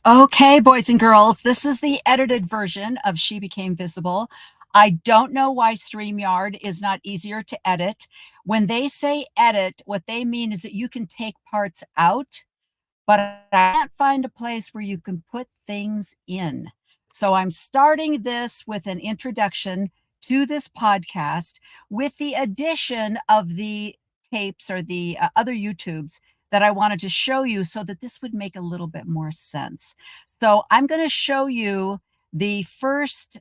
Okay, boys and girls, this is the edited version of She Became Visible. I don't know why StreamYard is not easier to edit. When they say edit, what they mean is that you can take parts out, but I can't find a place where you can put things in. So I'm starting this with an introduction to this podcast with the addition of the tapes or the other YouTubes that I wanted to show you so that this would make a little bit more sense. So I'm going to show you the first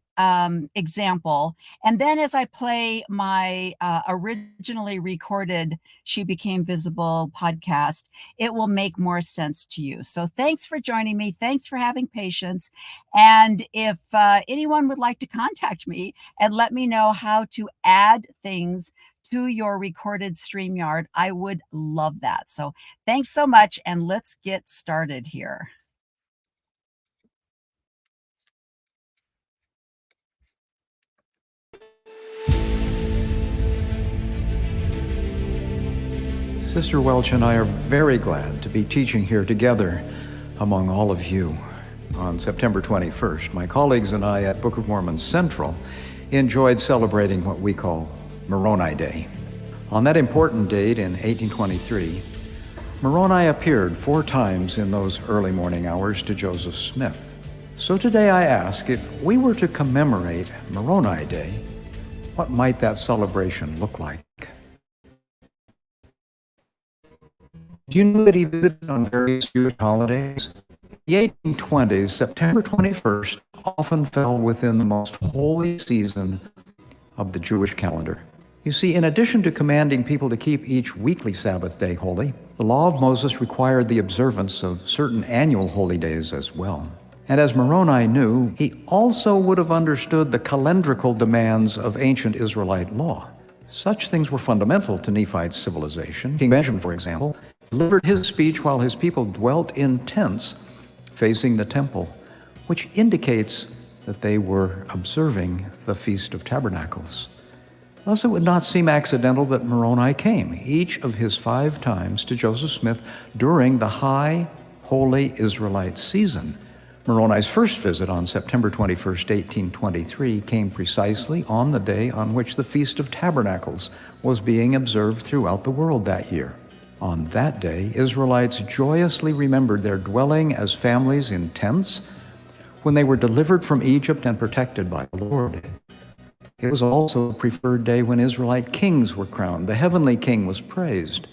example, and then as I play my originally recorded She Became Visible podcast, it will make more sense to you. So thanks for joining me. Thanks for having patience. And if anyone would like to contact me and let me know how to add things to your recorded StreamYard, I would love that. So thanks so much, and let's get started here. Sister Welch and I are very glad to be teaching here together among all of you. On September 21st, my colleagues and I at Book of Mormon Central enjoyed celebrating what we call Moroni Day. On that important date in 1823, Moroni appeared 4 times in those early morning hours to Joseph Smith. So today I ask, if we were to commemorate Moroni Day, what might that celebration look like? Do you know that he visited on various Jewish holidays? The 1820s, September 21st, often fell within the most holy season of the Jewish calendar. You see, in addition to commanding people to keep each weekly Sabbath day holy, the law of Moses required the observance of certain annual holy days as well. And as Moroni knew, he also would have understood the calendrical demands of ancient Israelite law. Such things were fundamental to Nephite civilization. King Benjamin, for example, delivered his speech while his people dwelt in tents facing the temple, which indicates that they were observing the Feast of Tabernacles. Thus, it would not seem accidental that Moroni came each of his 5 times to Joseph Smith during the high, holy Israelite season. Moroni's first visit on September 21st, 1823, came precisely on the day on which the Feast of Tabernacles was being observed throughout the world that year. On that day, Israelites joyously remembered their dwelling as families in tents when they were delivered from Egypt and protected by the Lord. It was also the preferred day when Israelite kings were crowned. The heavenly king was praised,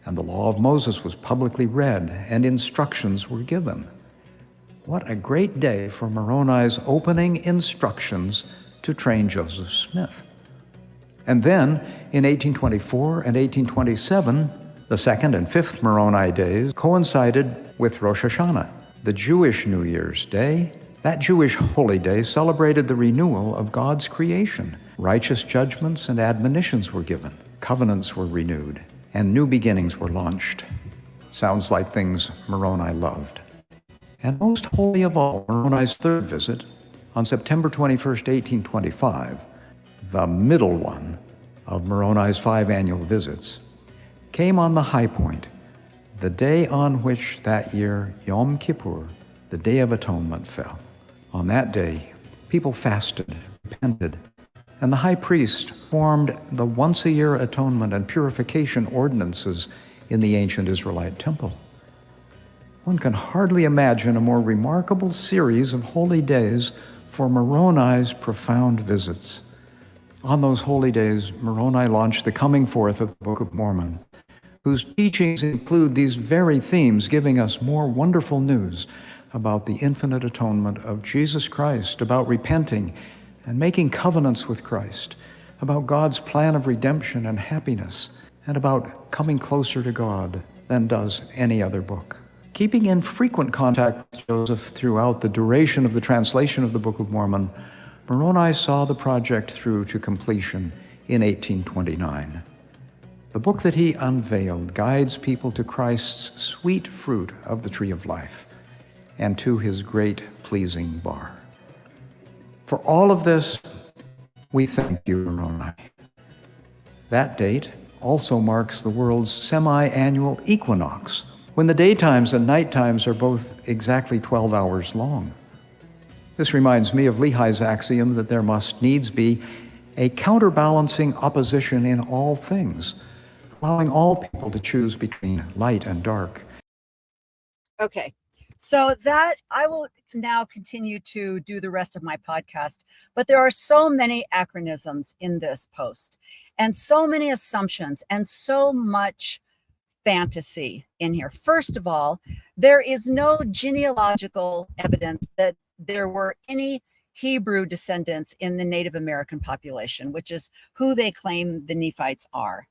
and the law of Moses was publicly read, and instructions were given. What a great day for Moroni's opening instructions to train Joseph Smith. And then, in 1824 and 1827, the 2nd and 5th Moroni days coincided with Rosh Hashanah, the Jewish New Year's Day. That Jewish holy day celebrated the renewal of God's creation. Righteous judgments and admonitions were given, covenants were renewed, and new beginnings were launched. Sounds like things Moroni loved. And most holy of all, Moroni's 3rd visit, on September 21st, 1825, the middle one of Moroni's 5 annual visits, came on the high point, the day on which that year Yom Kippur, the Day of Atonement, fell. On that day, people fasted, repented, and the high priest formed the once-a-year atonement and purification ordinances in the ancient Israelite temple. One can hardly imagine a more remarkable series of holy days for Moroni's profound visits. On those holy days, Moroni launched the coming forth of the Book of Mormon, whose teachings include these very themes, giving us more wonderful news about the infinite atonement of Jesus Christ, about repenting and making covenants with Christ, about God's plan of redemption and happiness, and about coming closer to God than does any other book. Keeping in frequent contact with Joseph throughout the duration of the translation of the Book of Mormon, Moroni saw the project through to completion in 1829. The book that he unveiled guides people to Christ's sweet fruit of the tree of life and to his great pleasing bar. For all of this, we thank you, Moroni. That date also marks the world's semi-annual equinox, when the daytimes and night times are both exactly 12 hours long. This reminds me of Lehi's axiom that there must needs be a counterbalancing opposition in all things, allowing all people to choose between light and dark. Okay, so that I will now continue to do the rest of my podcast, but there are so many acronyms in this post and so many assumptions and so much fantasy in here. First of all, there is no genealogical evidence that there were any Hebrew descendants in the Native American population, which is who they claim the Nephites are.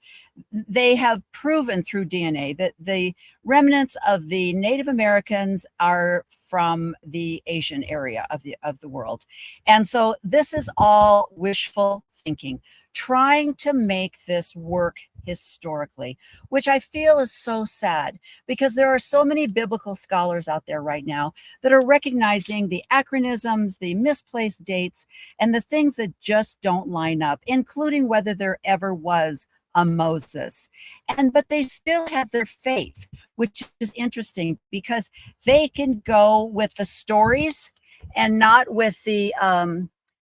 They have proven through DNA that the remnants of the Native Americans are from the Asian area of the world. And so this is all wishful thinking, trying to make this work historically, which I feel is so sad because there are so many biblical scholars out there right now that are recognizing the acronyms, the misplaced dates, and the things that just don't line up, including whether there ever was a Moses. But they still have their faith, which is interesting because they can go with the stories and not with the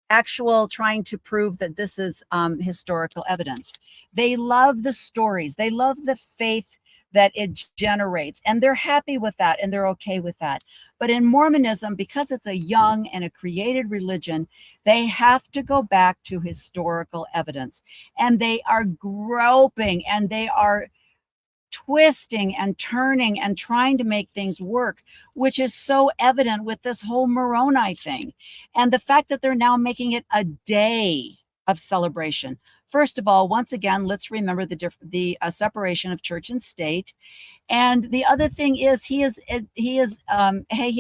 actual trying to prove that this is historical evidence. They love the stories. They love the faith that it generates, and they're happy with that, and they're okay with that. But in Mormonism, because it's a young and a created religion, they have to go back to historical evidence, and they are groping, and they are twisting and turning and trying to make things work, which is so evident with this whole Moroni thing. And the fact that they're now making it a day of celebration. First of all, once again, let's remember the separation of church and state. And the other thing is he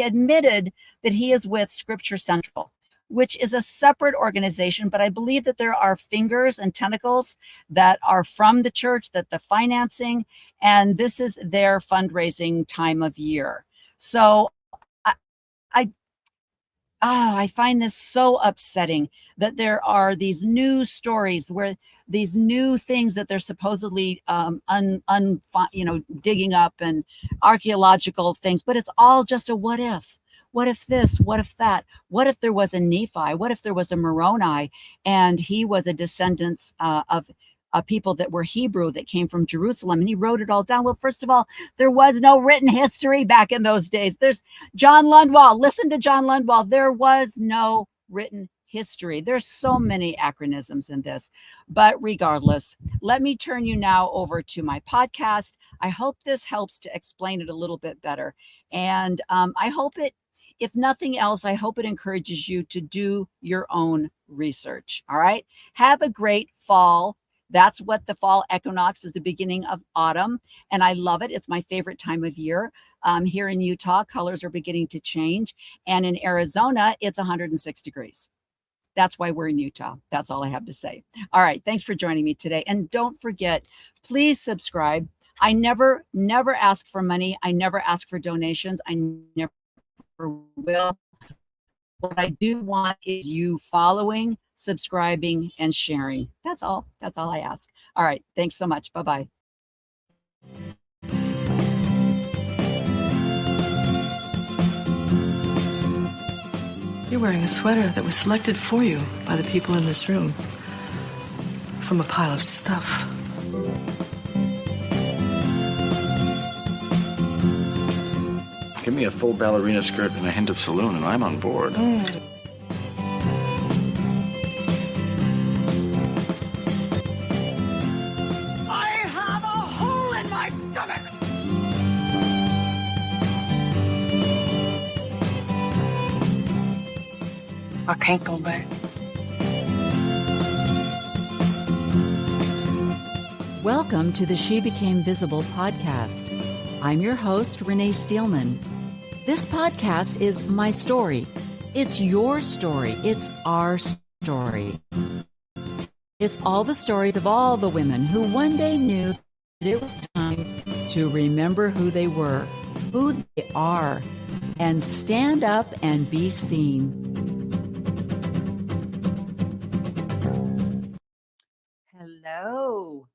admitted that he is with Scripture Central, which is a separate organization, but I believe that there are fingers and tentacles that are from the church, that the financing, and this is their fundraising time of year. So I find this so upsetting that there are these new stories where these new things that they're supposedly digging up and archaeological things, but it's all just a what if. What if this? What if that? What if there was a Nephi? What if there was a Moroni and he was a descendant of people that were Hebrew that came from Jerusalem, and he wrote it all down? Well, first of all, there was no written history back in those days. There's John Lundwall. Listen to John Lundwall. There was no written history. There's so many acronyms in this, but regardless, let me turn you now over to my podcast. I hope this helps to explain it a little bit better. And I hope it, if nothing else, I hope it encourages you to do your own research. All right. Have a great fall. That's what the fall equinox is, the beginning of autumn. And I love it. It's my favorite time of year. Here in Utah, colors are beginning to change. And in Arizona, it's 106 degrees. That's why we're in Utah. That's all I have to say. All right. Thanks for joining me today. And don't forget, please subscribe. I never ask for money. I never ask for donations. I never will. What I do want is you following, subscribing, and sharing. That's all I ask. All right. Thanks so much. Bye-bye. You're wearing a sweater that was selected for you by the people in this room from a pile of stuff. Give me a full ballerina skirt and a hint of saloon, and I'm on board. I have a hole in my stomach! I can't go back. Welcome to the She Became Visible podcast. I'm your host, Renee Steelman. This podcast is my story. It's your story. It's our story. It's all the stories of all the women who one day knew that it was time to remember who they were, who they are, and stand up and be seen. Hello.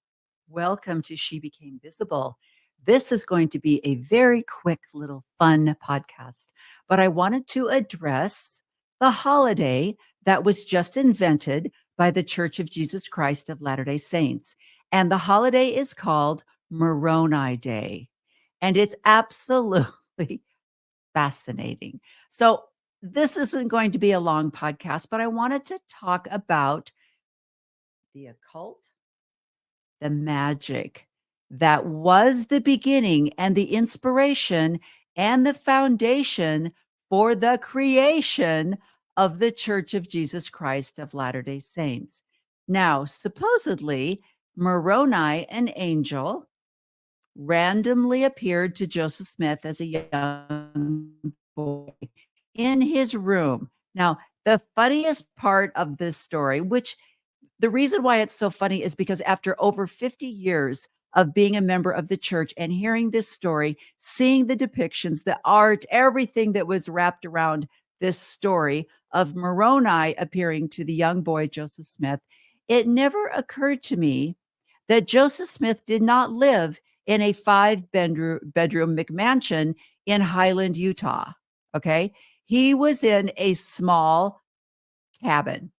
Welcome to She Became Visible. This is going to be a very quick little fun podcast, but I wanted to address the holiday that was just invented by the Church of Jesus Christ of Latter-day Saints. And the holiday is called Moroni Day. And it's absolutely fascinating. So this isn't going to be a long podcast, but I wanted to talk about the occult, the magic that was the beginning and the inspiration and the foundation for the creation of the Church of Jesus Christ of Latter-day Saints. Now, supposedly, Moroni, an angel, randomly appeared to Joseph Smith as a young boy in his room. Now, the funniest part of this story, which the reason why it's so funny is because after over 50 years of being a member of the church and hearing this story, seeing the depictions, the art, everything that was wrapped around this story of Moroni appearing to the young boy, Joseph Smith, it never occurred to me that Joseph Smith did not live in a 5-bedroom McMansion in Highland, Utah. Okay. He was in a small cabin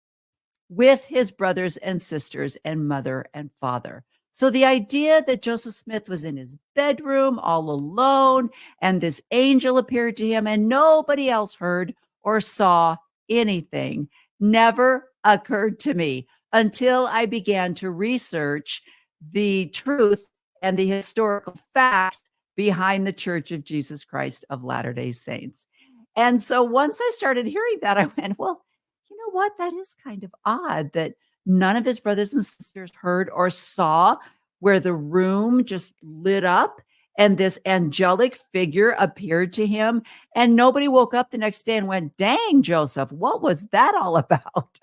with his brothers and sisters and mother and father. So the idea that Joseph Smith was in his bedroom all alone and this angel appeared to him and nobody else heard or saw anything never occurred to me until I began to research the truth and the historical facts behind the Church of Jesus Christ of Latter-day Saints. And so once I started hearing that, I went, well, you know what? That is kind of odd that none of his brothers and sisters heard or saw where the room just lit up and this angelic figure appeared to him. And nobody woke up the next day and went, dang, Joseph, what was that all about?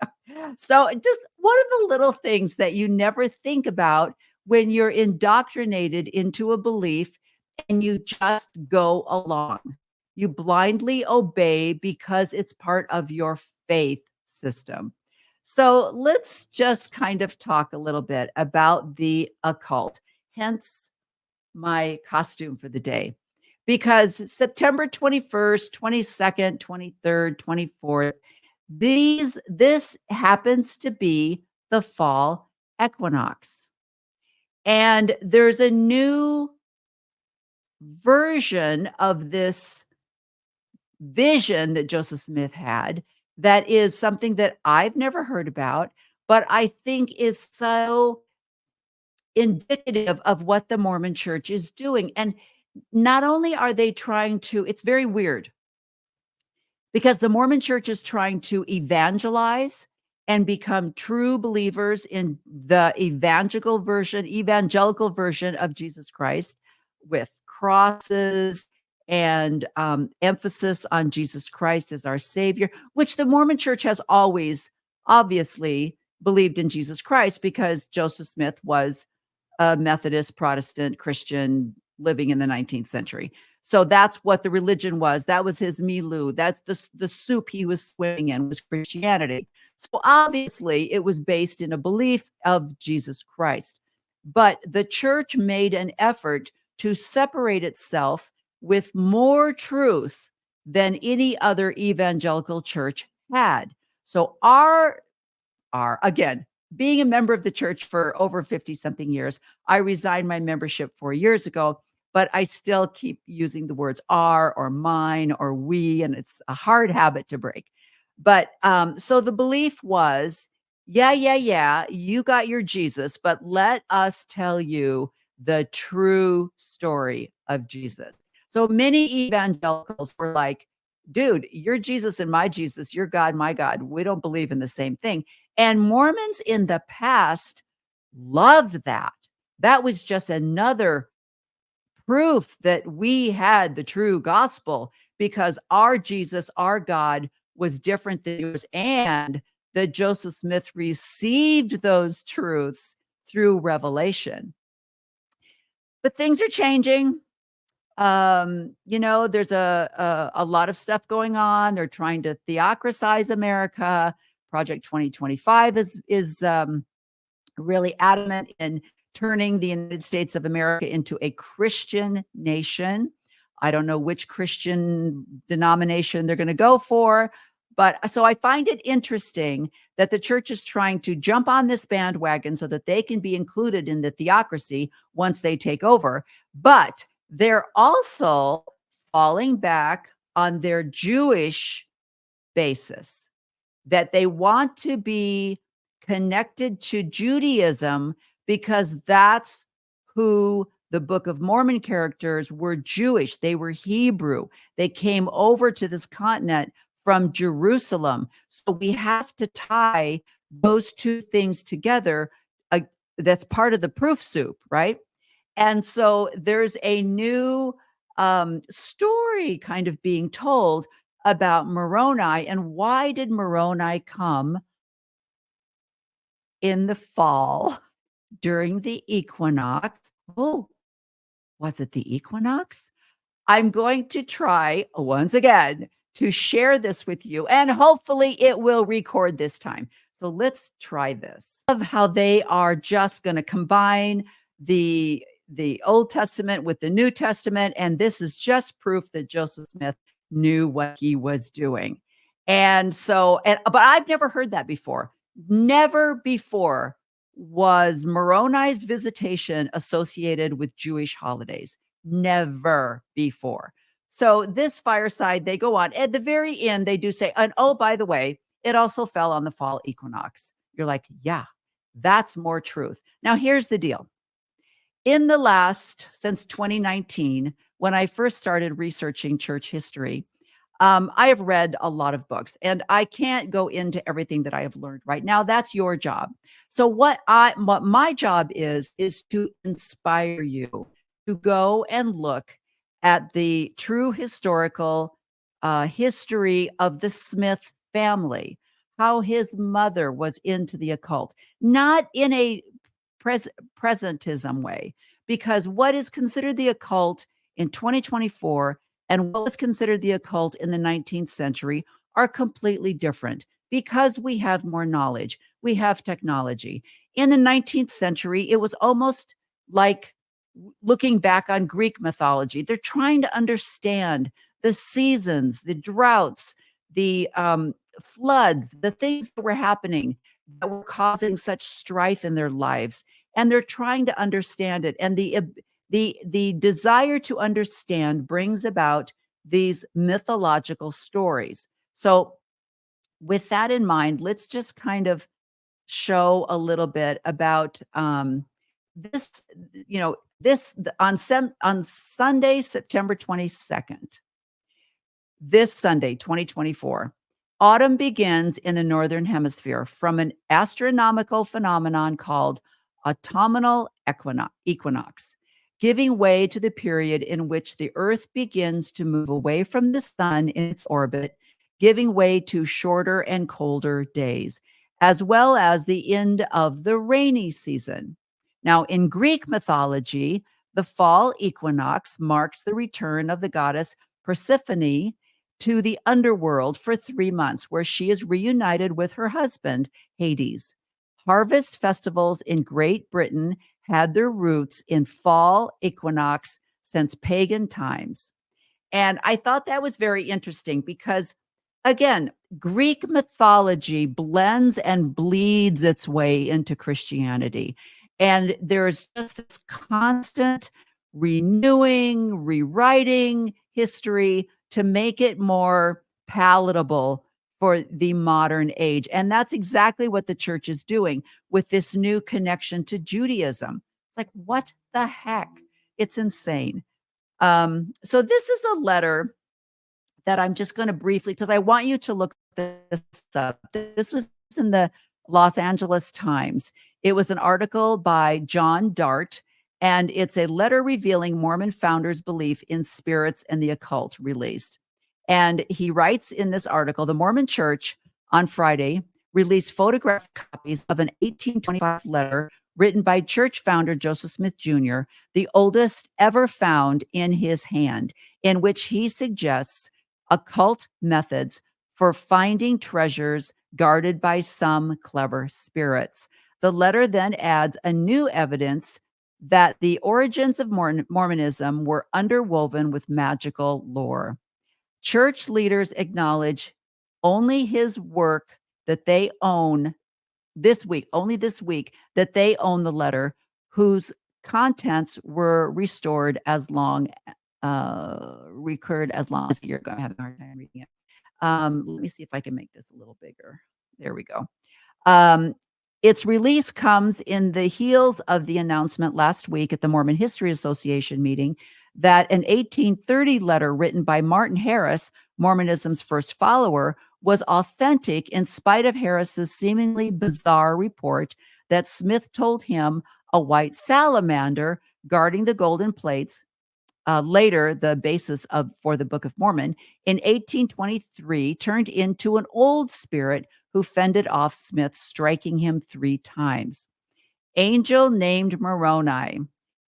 So just one of the little things that you never think about when you're indoctrinated into a belief and you just go along. You blindly obey because it's part of your faith system. So let's just kind of talk a little bit about the occult, hence my costume for the day. Because September 21st, 22nd, 23rd, 24th, this happens to be the fall equinox. And there's a new version of this vision that Joseph Smith had that is something that I've never heard about, but I think is so indicative of what the Mormon Church is doing. And not only are they trying to, it's very weird because the Mormon Church is trying to evangelize and become true believers in the evangelical version of Jesus Christ with crosses and emphasis on Jesus Christ as our Savior, which the Mormon Church has always obviously believed in Jesus Christ because Joseph Smith was a Methodist Protestant Christian living in the 19th century. So that's what the religion was. That was his milieu. That's the soup he was swimming in was Christianity. So obviously it was based in a belief of Jesus Christ. But the church made an effort to separate itself with more truth than any other evangelical church had. So our again, being a member of the church for over 50 something years, I resigned my membership 4 years ago, but I still keep using the words our or mine or we, and it's a hard habit to break. But so the belief was, yeah, you got your Jesus, but let us tell you the true story of Jesus. So many evangelicals were like, dude, you're Jesus and my Jesus, you're God, my God. We don't believe in the same thing. And Mormons in the past loved that. That was just another proof that we had the true gospel because our Jesus, our God, was different than yours, and that Joseph Smith received those truths through revelation. But things are changing. There's a lot of stuff going on. They're trying to theocratize America. Project 2025 is really adamant in turning the United States of America into a Christian nation. I don't know which Christian denomination they're going to go for, but so I find it interesting that the church is trying to jump on this bandwagon so that they can be included in the theocracy once they take over. But they're also falling back on their Jewish basis, that they want to be connected to Judaism because that's who the Book of Mormon characters were. Jewish. They were Hebrew. They came over to this continent from Jerusalem. So we have to tie those two things together. That's part of the proof soup, right? And so there's a new story kind of being told about Moroni, and why did Moroni come in the fall during the equinox? Oh, was it the equinox? I'm going to try once again to share this with you, and hopefully it will record this time. So let's try this. Of how they are just going to combine the Old Testament with the New Testament, and this is just proof that Joseph Smith knew what he was doing. And so, but I've never heard that before. Never before was Moroni's visitation associated with Jewish holidays. Never before. So this fireside, they go on. At the very end, they do say, and oh, by the way, it also fell on the fall equinox. You're like, yeah, that's more truth. Now, here's the deal. Since 2019, when I first started researching church history, I have read a lot of books, and I can't go into everything that I have learned right now. That's your job. So what my job is to inspire you to go and look at the true historical history of the Smith family, how his mother was into the occult, not in a presentism way, because what is considered the occult in 2024 and what was considered the occult in the 19th century are completely different, because we have more knowledge, we have technology. In the 19th century, it was almost like looking back on Greek mythology. They're trying to understand the seasons, the droughts, the floods, the things that were happening that were causing such strife in their lives. And they're trying to understand it. And the desire to understand brings about these mythological stories. So with that in mind, let's just kind of show a little bit about this, on Sunday, September 22nd, this Sunday, 2024, autumn begins in the Northern Hemisphere from an astronomical phenomenon called autumnal equinox, giving way to the period in which the Earth begins to move away from the sun in its orbit, giving way to shorter and colder days, as well as the end of the rainy season. Now, in Greek mythology, the fall equinox marks the return of the goddess Persephone to the underworld for 3 months, where she is reunited with her husband, Hades. Harvest festivals in Great Britain had their roots in fall equinox since pagan times. And I thought that was very interesting because, again, Greek mythology blends and bleeds its way into Christianity. And there's just this constant renewing, rewriting history to make it more palatable for the modern age. And that's exactly what the church is doing with this new connection to Judaism. It's like, what the heck? It's insane. So this is a letter that I'm just going to briefly, because I want you to look this up. This was in the Los Angeles Times. It was an article by John Dart, and it's a letter revealing Mormon founders' belief in spirits and the occult, released. And he writes in this article, the Mormon Church on Friday released photographed copies of an 1825 letter written by church founder Joseph Smith Jr., the oldest ever found in his hand, in which he suggests occult methods for finding treasures guarded by some clever spirits. The letter then adds a new evidence that the origins of Mormonism were underwoven with magical lore. Church leaders acknowledge only his work that they own only this week, that they own the letter, whose contents were recurred as long as a year ago. I'm having a hard time reading it. Let me see if I can make this a little bigger. There we go. Its release comes in the heels of the announcement last week at the Mormon History Association meeting that an 1830 letter written by Martin Harris, Mormonism's first follower, was authentic in spite of Harris's seemingly bizarre report that Smith told him a white salamander guarding the golden plates, later the basis for the Book of Mormon, in 1823 turned into an old spirit who fended off Smith, striking him 3 times. Angel named Moroni.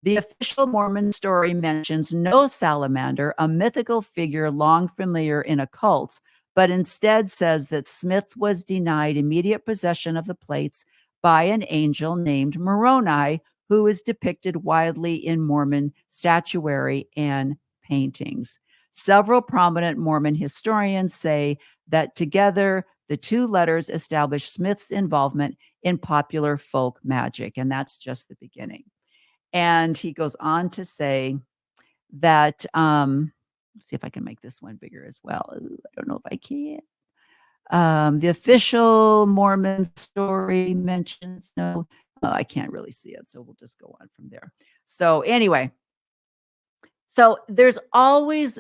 The official Mormon story mentions no salamander, a mythical figure long familiar in occults, but instead says that Smith was denied immediate possession of the plates by an angel named Moroni, who is depicted widely in Mormon statuary and paintings. Several prominent Mormon historians say that together the 2 letters establish Smith's involvement in popular folk magic, and that's just the beginning. And he goes on to say that, let's see if I can make this one bigger as well. Ooh, I don't know if I can. The official Mormon story mentions no, I can't really see it, so we'll just go on from there. So anyway, so there's always,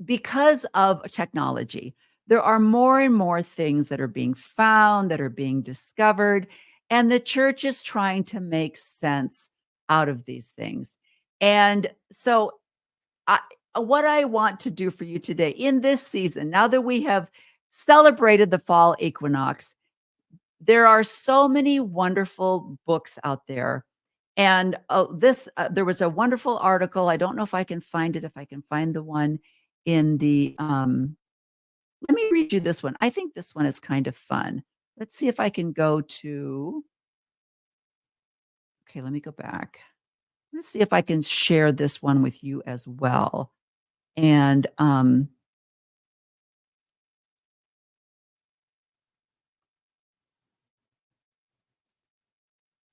because of technology, there are more and more things that are being found, that are being discovered, and the church is trying to make sense out of these things. And so what I want to do for you today in this season, now that we have celebrated the fall equinox, there are so many wonderful books out there. And there was a wonderful article. I don't know if I can find it, if I can find the one in the, let me read you this one. I think this one is kind of fun. Let's see if I can go to, okay, let me go back. Let's see if I can share this one with you as well. And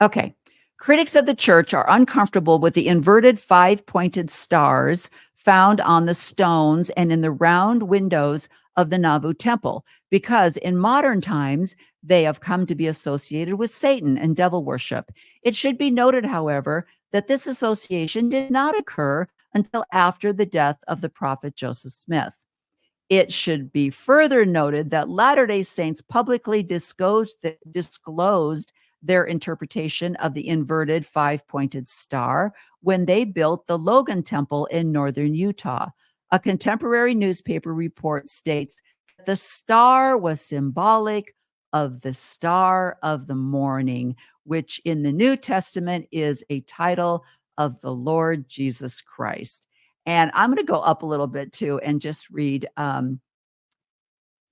okay. Critics of the church are uncomfortable with the inverted 5-pointed stars found on the stones and in the round windows of the Nauvoo temple, because in modern times, they have come to be associated with Satan and devil worship. It should be noted, however, that this association did not occur until after the death of the prophet Joseph Smith. It should be further noted that Latter-day Saints publicly disclosed their interpretation of the inverted 5-pointed star when they built the Logan Temple in northern Utah. A contemporary newspaper report states that the star was symbolic of the star of the morning, which in the New Testament is a title of the Lord Jesus Christ. And I'm going to go up a little bit too and just read.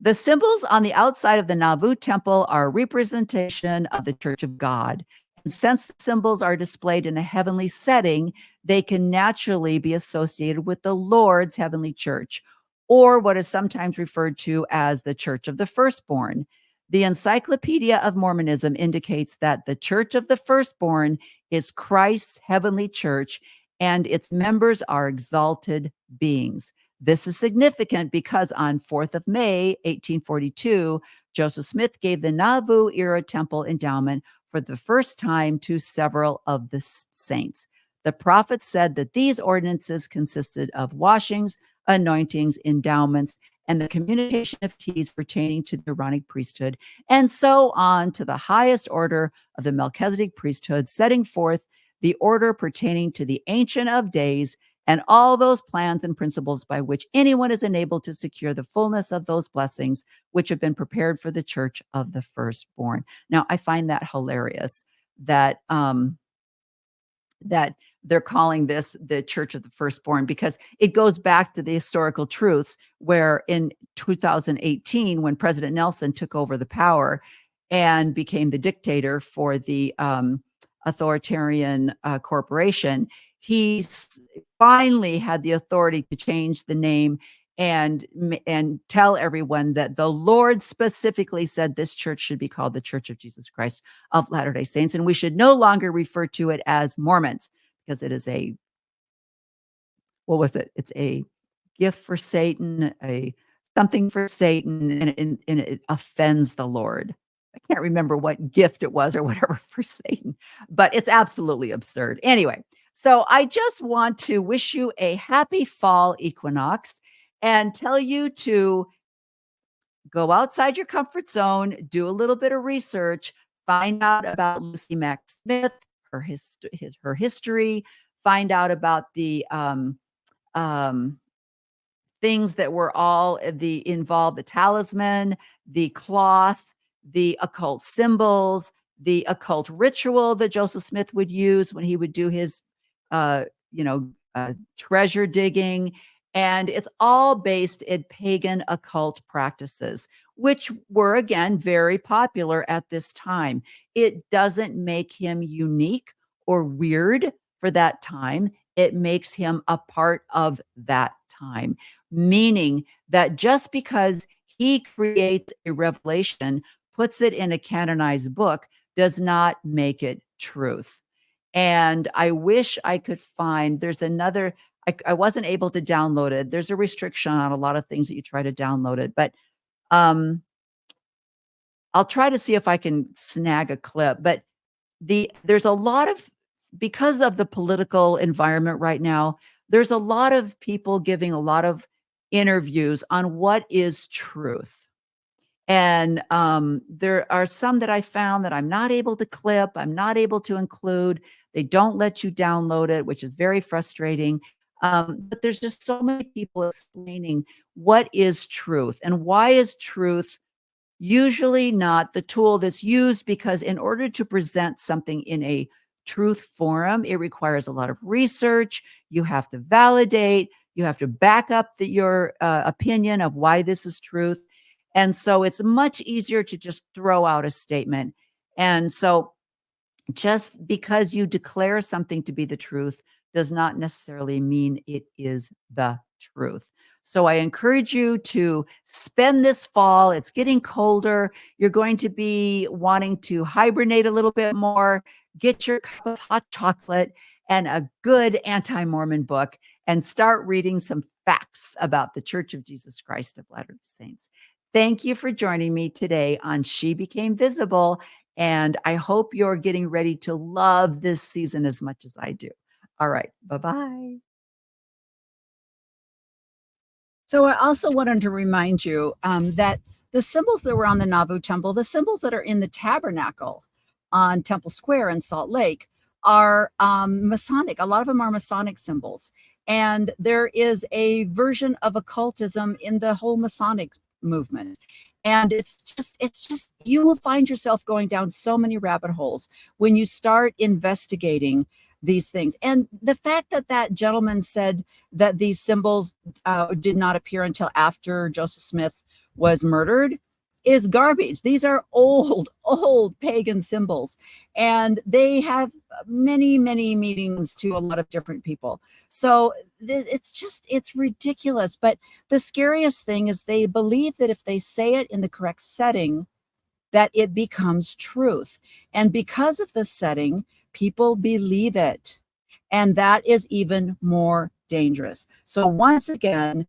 The symbols on the outside of the Nauvoo temple are a representation of the Church of God. And since the symbols are displayed in a heavenly setting, they can naturally be associated with the Lord's heavenly church, or what is sometimes referred to as the Church of the Firstborn. The Encyclopedia of Mormonism indicates that the Church of the Firstborn is Christ's heavenly church, and its members are exalted beings. This is significant because on 4th of May, 1842, Joseph Smith gave the Nauvoo-era temple endowment for the first time to several of the saints. The prophet said that these ordinances consisted of washings, anointings, endowments, and the communication of keys pertaining to the Aaronic priesthood, and so on to the highest order of the Melchizedek priesthood, setting forth the order pertaining to the Ancient of Days, and all those plans and principles by which anyone is enabled to secure the fullness of those blessings which have been prepared for the Church of the Firstborn. Now, I find that hilarious that that they're calling this the Church of the Firstborn, because it goes back to the historical truths where in 2018, when President Nelson took over the power, and became the dictator for the authoritarian corporation, he finally had the authority to change the name and tell everyone that the Lord specifically said this church should be called the Church of Jesus Christ of Latter-day Saints, and we should no longer refer to it as Mormons, because it is a, what was it? It's a gift for Satan, a something for Satan, and it offends the Lord. I can't remember what gift it was or whatever for Satan, but it's absolutely absurd. Anyway, so I just want to wish you a happy fall equinox and tell you to go outside your comfort zone, do a little bit of research, find out about Lucy Mack Smith, her history, find out about the things that were all involved, the talisman, the cloth, the occult symbols, the occult ritual that Joseph Smith would use when he would do his, treasure digging. And it's all based in pagan occult practices, which were, again, very popular at this time. It doesn't make him unique or weird for that time. It makes him a part of that time, meaning that just because he creates a revelation, puts it in a canonized book, does not make it truth. And I wish I could find, there's another, I wasn't able to download it. There's a restriction on a lot of things that you try to download it, but I'll try to see if I can snag a clip. But there's a lot of, because of the political environment right now, there's a lot of people giving a lot of interviews on what is truth. And there are some that I found that I'm not able to clip, I'm not able to include. They don't let you download it, which is very frustrating. But there's just so many people explaining what is truth and why is truth usually not the tool that's used, because in order to present something in a truth forum, it requires a lot of research. You have to validate, you have to back up your opinion of why this is truth. And so it's much easier to just throw out a statement. And so just because you declare something to be the truth does not necessarily mean it is the truth. So I encourage you to spend this fall. It's getting colder. You're going to be wanting to hibernate a little bit more, get your cup of hot chocolate and a good anti-Mormon book, and start reading some facts about the Church of Jesus Christ of Latter-day Saints. Thank you for joining me today on She Became Visible, and I hope you're getting ready to love this season as much as I do. All right, bye-bye. So I also wanted to remind you that the symbols that were on the Nauvoo Temple, the symbols that are in the tabernacle on Temple Square in Salt Lake are Masonic. A lot of them are Masonic symbols. And there is a version of occultism in the whole Masonic movement. And it's just, you will find yourself going down so many rabbit holes when you start investigating these things. And the fact that that gentleman said that these symbols did not appear until after Joseph Smith was murdered is garbage. These are old pagan symbols, and they have many, many meanings to a lot of different people. So it's ridiculous. But the scariest thing is they believe that if they say it in the correct setting, that it becomes truth. And because of the setting, people believe it. And that is even more dangerous. So once again,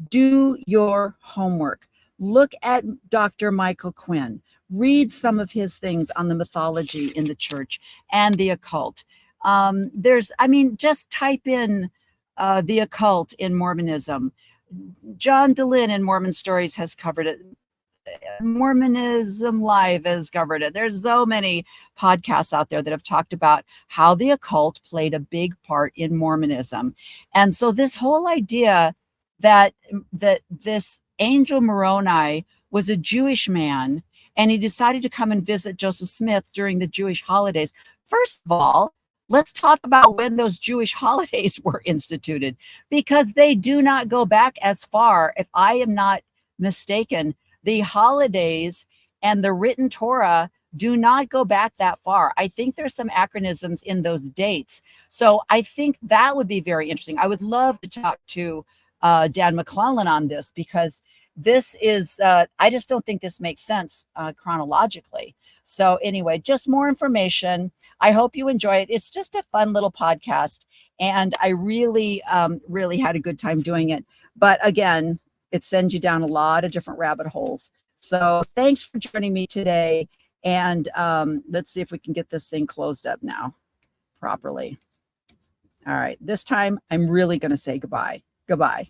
do your homework. Look at Dr. Michael Quinn. Read some of his things on the mythology in the church and the occult. Just type in the occult in Mormonism. John DeLynn in Mormon Stories has covered it. Mormonism Live has covered it. There's so many podcasts out there that have talked about how the occult played a big part in Mormonism. And so this whole idea that this Angel Moroni was a Jewish man and he decided to come and visit Joseph Smith during the Jewish holidays. First of all, let's talk about when those Jewish holidays were instituted, because they do not go back as far. If I am not mistaken, the holidays and the written Torah do not go back that far. I think there's some anachronisms in those dates. So I think that would be very interesting. I would love to talk to Dan McClellan on this, because this is, I just don't think this makes sense chronologically. So anyway, just more information. I hope you enjoy it. It's just a fun little podcast, and I really, really had a good time doing it. But again, it sends you down a lot of different rabbit holes. So thanks for joining me today. And let's see if we can get this thing closed up now properly. All right, this time I'm really going to say goodbye. Goodbye.